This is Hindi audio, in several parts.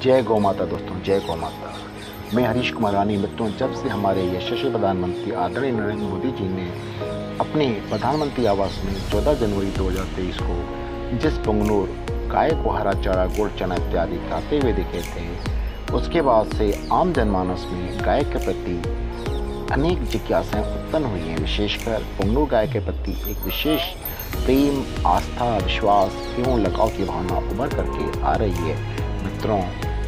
जय गौ माता दोस्तों, जय गौ माता। मैं हरीश कुमार रानी। मित्रों, जब से हमारे यशस्वी प्रधानमंत्री आदरणीय नरेंद्र मोदी जी ने अपने प्रधानमंत्री आवास में 14 जनवरी 2023 को जिस पुंगनुर गाय को हरा चारा, गुड़, चना इत्यादि खाते हुए दिखे थे, उसके बाद से आम जनमानस में गाय के प्रति अनेक जिज्ञासाएं उत्पन्न हुई हैं। विशेषकर पुंगनुर गाय के प्रति एक विशेष प्रेम, आस्था, विश्वास एवं लगाव की भावना उभर करके आ रही है। मित्रों,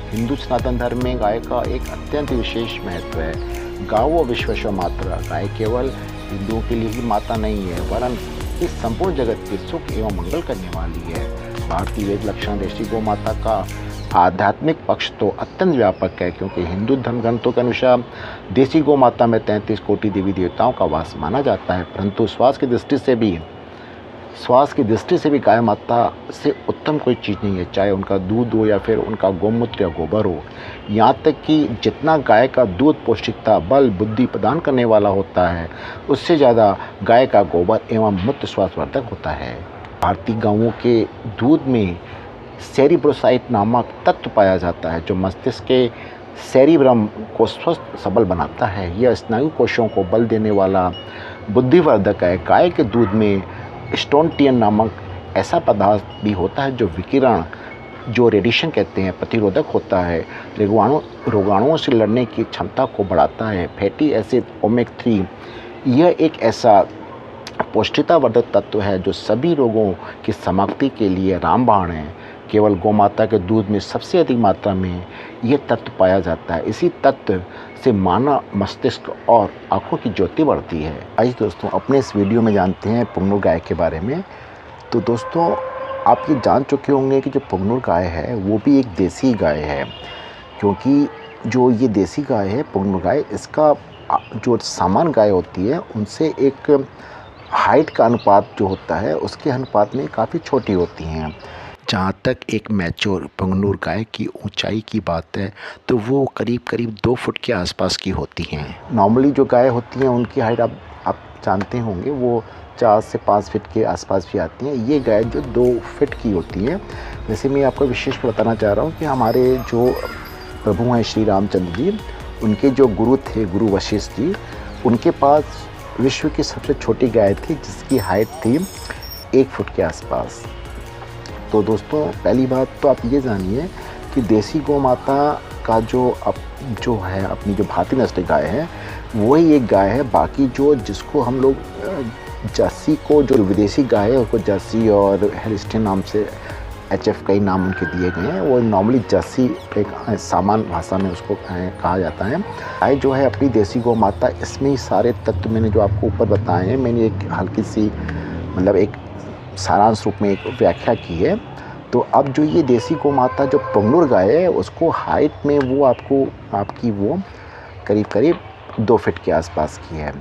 हिंदू सनातन धर्म में गाय का एक अत्यंत विशेष महत्व है। गावो विश्वेश्वर मातरा। गाय केवल हिंदुओं के लिए ही माता नहीं है, वरन इस संपूर्ण जगत के सुख एवं मंगल करने वाली है। भारतीय वेद लक्षण देशी गौ माता का आध्यात्मिक पक्ष तो अत्यंत व्यापक है, क्योंकि हिंदू धर्म ग्रंथों के अनुसार देशी गौ माता में 33 कोटि देवी देवताओं का वास माना जाता है। परंतु स्वास्थ्य की दृष्टि से भी गाय माता से उत्तम कोई चीज़ नहीं है, चाहे उनका दूध हो या फिर उनका गौमूत्र या गोबर हो। यहाँ तक कि जितना गाय का दूध पौष्टिकता, बल, बुद्धि प्रदान करने वाला होता है, उससे ज़्यादा गाय का गोबर एवं मूत्र स्वास्थ्यवर्धक होता है। भारतीय गायों के दूध में सेरिब्रोसाइट नामक तत्व पाया जाता है, जो मस्तिष्क के सेरिब्रम को स्वस्थ सबल बनाता है। यह स्नायु कोशों को बल देने वाला बुद्धिवर्धक है। गाय के दूध में स्टोन्टियन नामक ऐसा पदार्थ भी होता है जो विकिरण, जो रेडिएशन कहते हैं, प्रतिरोधक होता है। रोगाणुओं से लड़ने की क्षमता को बढ़ाता है। फैटी एसिड ओमेगा 3 यह एक ऐसा पौष्टिकतावर्धक तत्व है जो सभी रोगों की समाप्ति के लिए रामबाण है। केवल गौमाता के दूध में सबसे अधिक मात्रा में यह तत्व पाया जाता है। इसी तत्व से मानव मस्तिष्क और आंखों की ज्योति बढ़ती है। आइए दोस्तों, अपने इस वीडियो में जानते हैं पुंगनुर गाय के बारे में। तो दोस्तों, आप ये जान चुके होंगे कि जो पुंगनुर गाय है वो भी एक देसी गाय है, क्योंकि जो ये देसी गाय है पुंगनुर गाय, इसका जो सामान्य गाय होती है उनसे एक हाइट का अनुपात जो होता है उसके अनुपात में काफ़ी छोटी होती हैं। जहाँ तक एक मैच्योर पुंगनुर गाय की ऊंचाई की बात है तो वो करीब 2 फुट के आसपास की होती हैं। नॉर्मली जो गाय होती हैं उनकी हाइट आप जानते होंगे, वो 4 से 5 फीट के आसपास भी आती हैं। ये गाय जो 2 फीट की होती है। जैसे मैं आपको विशेष बताना चाह रहा हूँ कि हमारे जो प्रभु हैं श्री रामचंद्र जी, उनके जो गुरु थे, गुरु वशिष्ठ जी, उनके पास विश्व की सबसे छोटी गाय थी जिसकी हाइट थी 1 फुट के आसपास। तो दोस्तों, पहली बात तो आप ये जानिए कि देसी गौ माता का जो है अपनी जो भारतीय नस्ल गाय है वही एक गाय है। बाकी जिसको हम लोग जर्सी को, जो विदेशी गाय है उसको जर्सी और हेलिस्टीन नाम से HF कई नाम उनके दिए गए हैं। वो नॉर्मली जर्सी एक सामान्य भाषा में उसको कहा जाता है। गाय जो है अपनी देसी गौ माता, इसमें ही सारे तत्व मैंने जो आपको ऊपर बताए हैं, मैंने एक हल्की सी एक सारांश रूप में एक व्याख्या की है। तो अब जो ये देसी गौ माता जो पुंगनुर गाय है उसको हाइट में वो आपकी वो करीब 2 फीट के आसपास की है।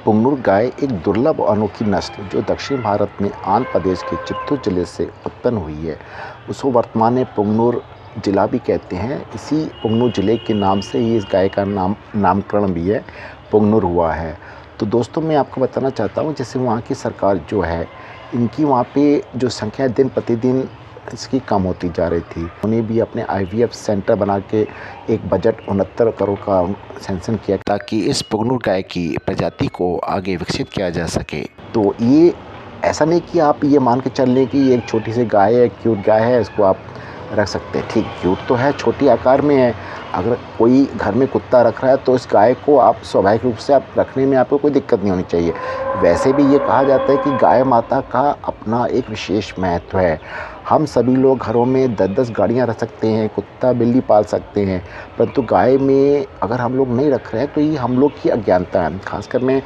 पुंगनुर गाय एक दुर्लभ और अनोखी नस्ल जो दक्षिण भारत में आंध्र प्रदेश के चित्तूर जिले से उत्पन्न हुई है। उसको वर्तमान में पुंगनुर जिला भी कहते हैं। इसी पुंगनुर जिले के नाम से ही इस गाय का नामकरण भी है, पुंगनुर हुआ है। तो दोस्तों, मैं आपको बताना चाहता हूँ, जैसे वहाँ की सरकार जो है, इनकी वहाँ पे जो संख्या दिन प्रतिदिन इसकी कम होती जा रही थी। उन्हें भी अपने IVF सेंटर बना के एक बजट 69 करोड़ का सैंक्शन किया ताकि इस पुंगनुर गाय की प्रजाति को आगे विकसित किया जा सके। तो ये ऐसा नहीं कि आप ये मान के चल लें कि ये एक छोटी सी गाय है, क्यूट गाय है, इसको आप रख सकते हैं। ठीक, क्यूट तो है, छोटी आकार में है। अगर कोई घर में कुत्ता रख रहा है तो इस गाय को आप स्वाभाविक रूप से आप रखने में आपको कोई दिक्कत नहीं होनी चाहिए। वैसे भी ये कहा जाता है कि गाय माता का अपना एक विशेष महत्व है। हम सभी लोग घरों में 10-10 गाड़ियाँ रख सकते हैं, कुत्ता बिल्ली पाल सकते हैं, परंतु गाय में अगर हम लोग नहीं रख रहे हैं तो ये हम लोग की अज्ञानता है। खासकर मैं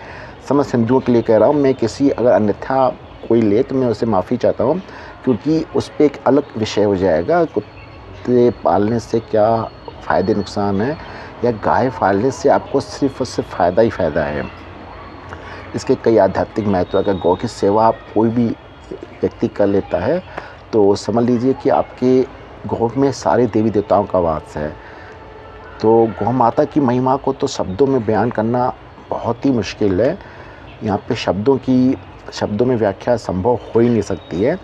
समझ हिंदुओं के लिए कह रहा हूँ। मैं किसी अगर अन्यथा कोई ले तो मैं उससे माफ़ी चाहता हूँ, क्योंकि उस पर एक अलग विषय हो जाएगा। कुत्ते पालने से क्या फ़ायदे नुकसान है, या गाय पालने से आपको सिर्फ़ और सिर्फ फ़ायदा ही फ़ायदा है। इसके कई आध्यात्मिक महत्व। अगर गौ की सेवा आप कोई भी व्यक्ति कर लेता है तो समझ लीजिए कि आपके गौ में सारे देवी देवताओं का वास है। तो गौ माता की महिमा को तो शब्दों में बयान करना बहुत ही मुश्किल है। यहाँ पे शब्दों में व्याख्या संभव हो ही नहीं सकती है।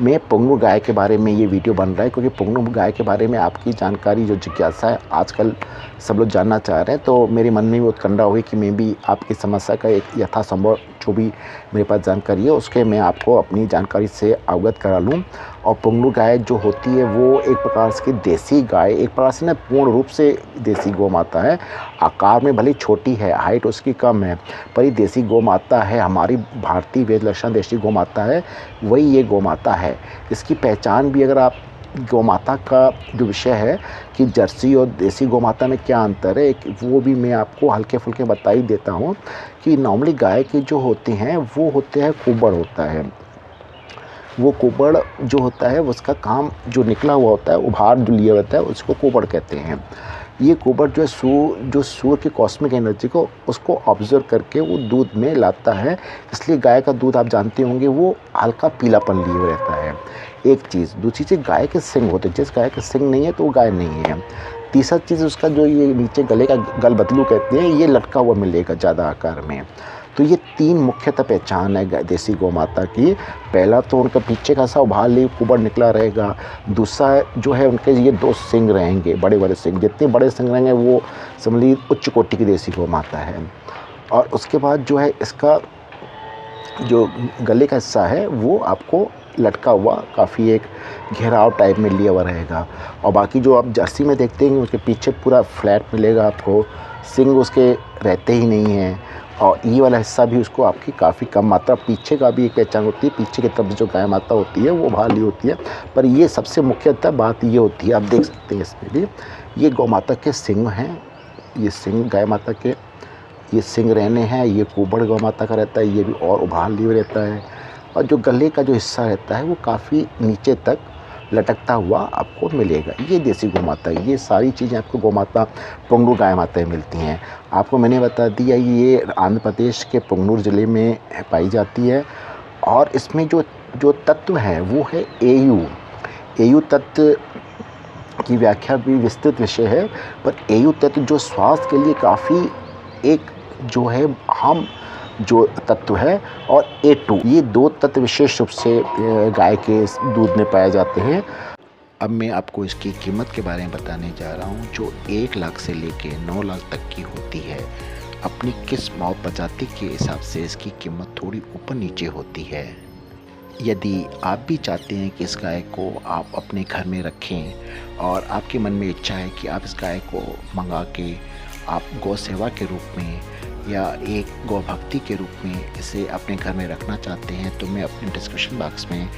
मैं पुंगनू गाय के बारे में ये वीडियो बन रहा है क्योंकि पुंगनू गाय के बारे में आपकी जानकारी जो जिज्ञासा है आजकल सब लोग जानना चाह रहे हैं। तो मेरे मन में भी उत्कंठा हुई कि मैं भी आपकी समस्या का एक यथासंभव जो भी मेरे पास जानकारी है उसके मैं आपको अपनी जानकारी से अवगत करा लूँ। और पुंगनू गाय जो होती है वो एक प्रकार से देसी गाय, एक प्रकार से ना पूर्ण रूप से देसी गौ माता है। आकार में भले छोटी है, हाइट उसकी कम है, पर ये देसी गौ माता है, हमारी भारतीय वेद लक्षण देशी गौ माता है, वही ये गौ माता है। इसकी पहचान भी अगर आप गौ माता का जो विषय है कि जर्सी और देसी गौ माता में क्या अंतर है, वो भी मैं आपको हल्के फुल्के बता ही देता हूँ कि नॉर्मली गाय के जो होते हैं वो होते हैं कुबड़ होता है। वो कुबड़ जो होता है उसका काम जो निकला हुआ होता है, उभार जो लिया होता है उसको कुबड़ कहते हैं। ये कुबड़ जो है जो सूर्य की कॉस्मिक एनर्जी को उसको ऑब्जर्व करके वो दूध में लाता है, इसलिए गाय का दूध आप जानते होंगे वो हल्का पीलापन लिए हुए रहता है। एक चीज़, दूसरी चीज़ गाय के सिंग होते हैं, जिस गाय के सिंग नहीं है तो वो गाय नहीं है। तीसरा चीज़ उसका जो ये नीचे गले का गलबतलू कहते हैं, ये लटका हुआ मिलेगा ज़्यादा आकार में। तो ये 3 मुख्यतः पहचान है देसी गौ माता की। पहला तो उनका पीछे का सा उभार लिए कुबड़ निकला रहेगा। दूसरा जो है उनके ये 2 सिंग रहेंगे, बड़े बड़े सिंग, जितने बड़े सिंग रहेंगे वो समझ लीजिए उच्च कोटि की देसी गौ माता है। और उसके बाद जो है इसका जो गले का हिस्सा है वो आपको लटका हुआ काफ़ी एक घेराव टाइप में लिया हुआ रहेगा। और बाकी जो आप जर्सी में देखते हैं उसके पीछे पूरा फ्लैट मिलेगा आपको, सिंग उसके रहते ही नहीं हैं। और ये वाला हिस्सा भी उसको आपकी काफ़ी कम मात्रा, पीछे का भी एक पहचान होती है, पीछे की तरफ जो गाय माता होती है वो भाली होती है। पर ये सबसे मुख्यतः बात ये होती है, आप देख सकते हैं इसमें भी ये गौ माता के सिंग हैं, ये सिंग गाय माता के ये सिंग रहने हैं। ये कुबड़ गौ माता का रहता है, ये भी और उभार लिए रहता है। और जो गले का जो हिस्सा रहता है वो काफ़ी नीचे तक लटकता हुआ आपको मिलेगा। ये देसी गौ माता है। ये सारी चीज़ें आपको गौ माता पुंगनू गाय माता मिलती हैं। आपको मैंने बता दिया ये आंध्र प्रदेश के पुंगनूर ज़िले में पाई जाती है। और इसमें जो तत्व है वो है एयू तत्व की व्याख्या भी विस्तृत विषय है। पर एयू तत्व जो स्वास्थ्य के लिए काफ़ी एक जो है हम जो तत्व है, और A2 ये 2 तत्व विशेष रूप से गाय के दूध में पाए जाते हैं। अब मैं आपको इसकी कीमत के बारे में बताने जा रहा हूँ, जो 1 लाख से लेके 9 लाख तक की होती है। अपनी किस्म और प्रजाति के हिसाब से इसकी कीमत थोड़ी ऊपर नीचे होती है। यदि आप भी चाहते हैं कि इस गाय को आप अपने घर में रखें और आपके मन में इच्छा है कि आप इस गाय को मंगा के आप गौ सेवा के रूप में या एक गौ भक्ति के रूप में इसे अपने घर में रखना चाहते हैं, तो मैं अपने डिस्क्रिप्शन बॉक्स में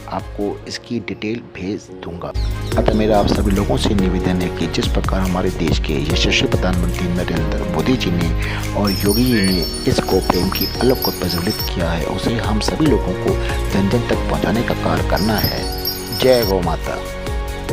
आपको इसकी डिटेल भेज दूंगा। अतः मेरा आप सभी लोगों से निवेदन है कि जिस प्रकार हमारे देश के यशस्वी प्रधानमंत्री नरेंद्र मोदी जी ने और योगी जी ने इस गौ प्रेम की अलग को प्रज्वलित किया है, उसे हम सभी लोगों को जन जन तक पहुँचाने का कार्य करना है। जय गौ माता।